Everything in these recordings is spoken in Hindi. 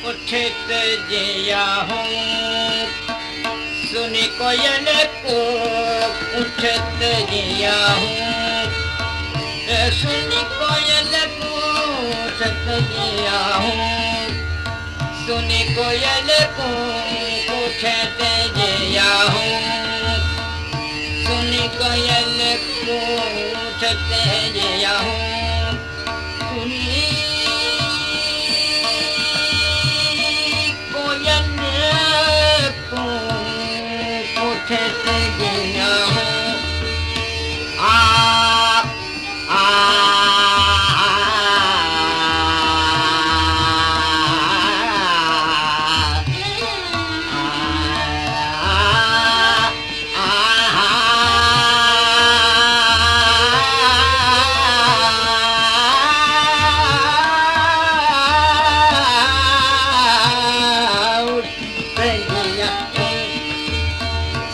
उठत जिया हूँ सुनी कोयल को उठत जिया हूँ सुनी कोयल को उठत जिया हूँ सुनी कोयल को उठत जिया हूँ सुनी कोयल को उठत जिया हूँ सुनी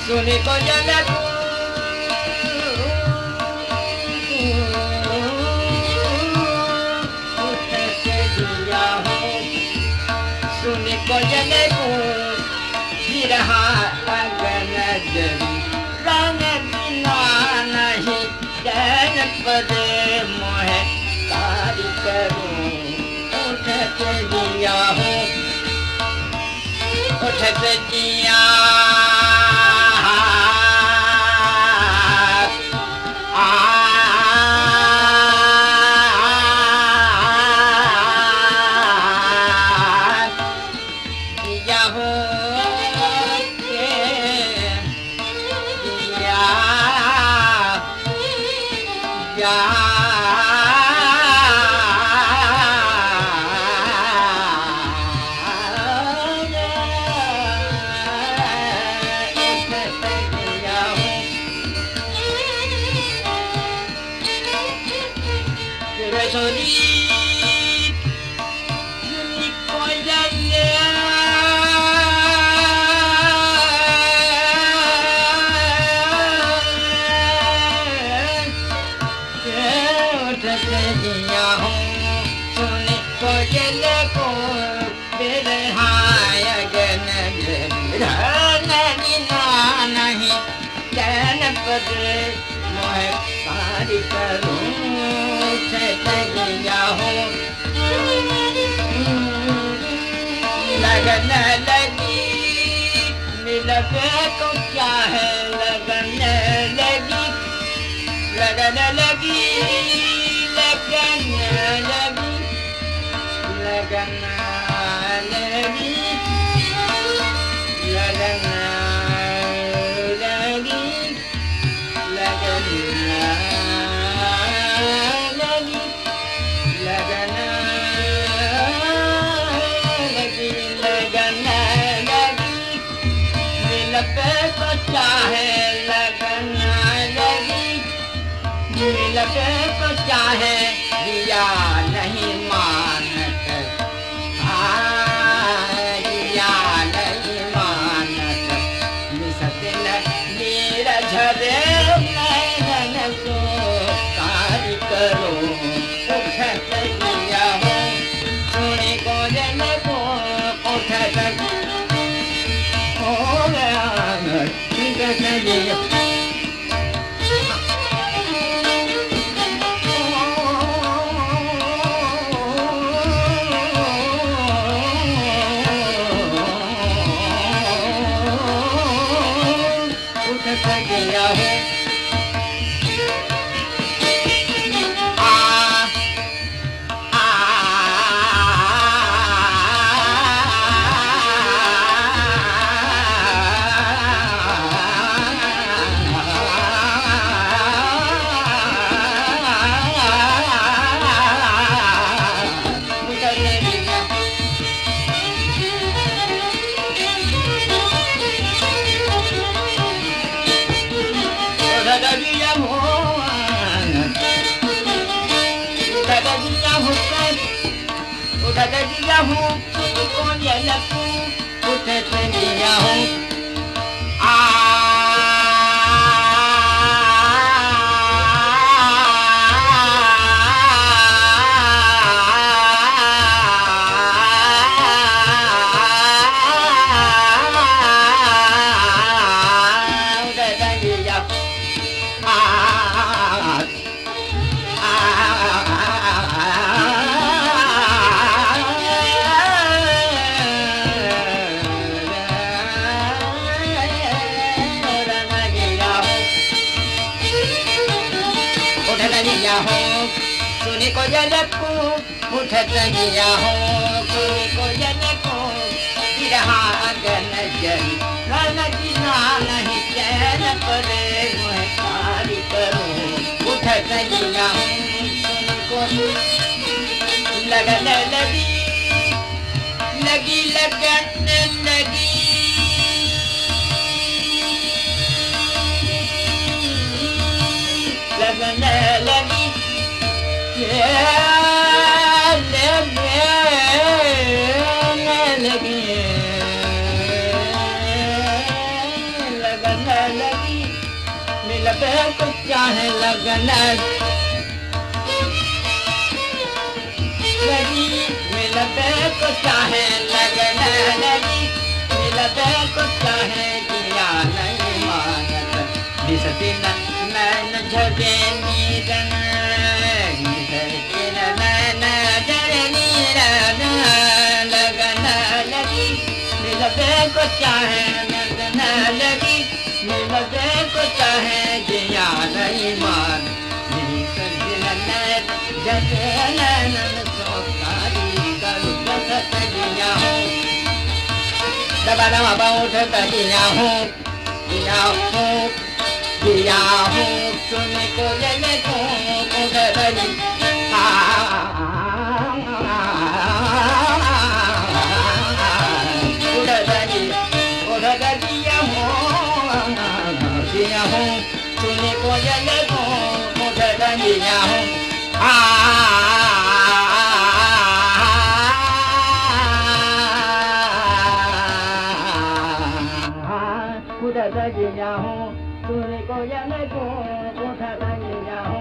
सुनी कोयल को उठत जिया हूँ सुनी कोयल को बिरहा अगन जरी रंग बिना नहीं चैन पदे मोहे कारी करूँ उठत जिया हूँ उठत जिया मोहे कारी करूँ जिया हूँ लगन लगी मिलने को क्या है लगन लगी लगन लगी लगन लगी लगन लगी लगन लगे तो चाहे दिया नहीं मानत दिया नहीं मानत मिसदिन नीरज रे नैन को कारी करो उठत जिया हूँ सुनी कोयल को उठत हो गया जिया जिया हूँ कोयल को उठत जिया हूँ कोयल को उठत गया हो सुन कोयल को बिरहा गन जरी रन की ना नहीं चैन परे मैं कारी करूं उठत गया हो सुन को लगन लगी लगी लगन लगी लगन लगी लगी लगन लगी मिलते कुछ चाहे लगन लगी मिलते को चाहे लगन लगी मिलते को चाहे किया नहीं मानत दिसती नैन झगे नीरन दिसती नैन झगे नीरन लगन लगी मिलते को चाहे लगन लगी मिलते को चाहे किया नहीं मान जगे नैन दबा दबा बहुत दिया हूँ सुन कोयल को उधरी उधर दिया हूँ सुन कोयल को उधर दिया हूँ उठा गया हूँ सुन कोयल को उठा गया हूँ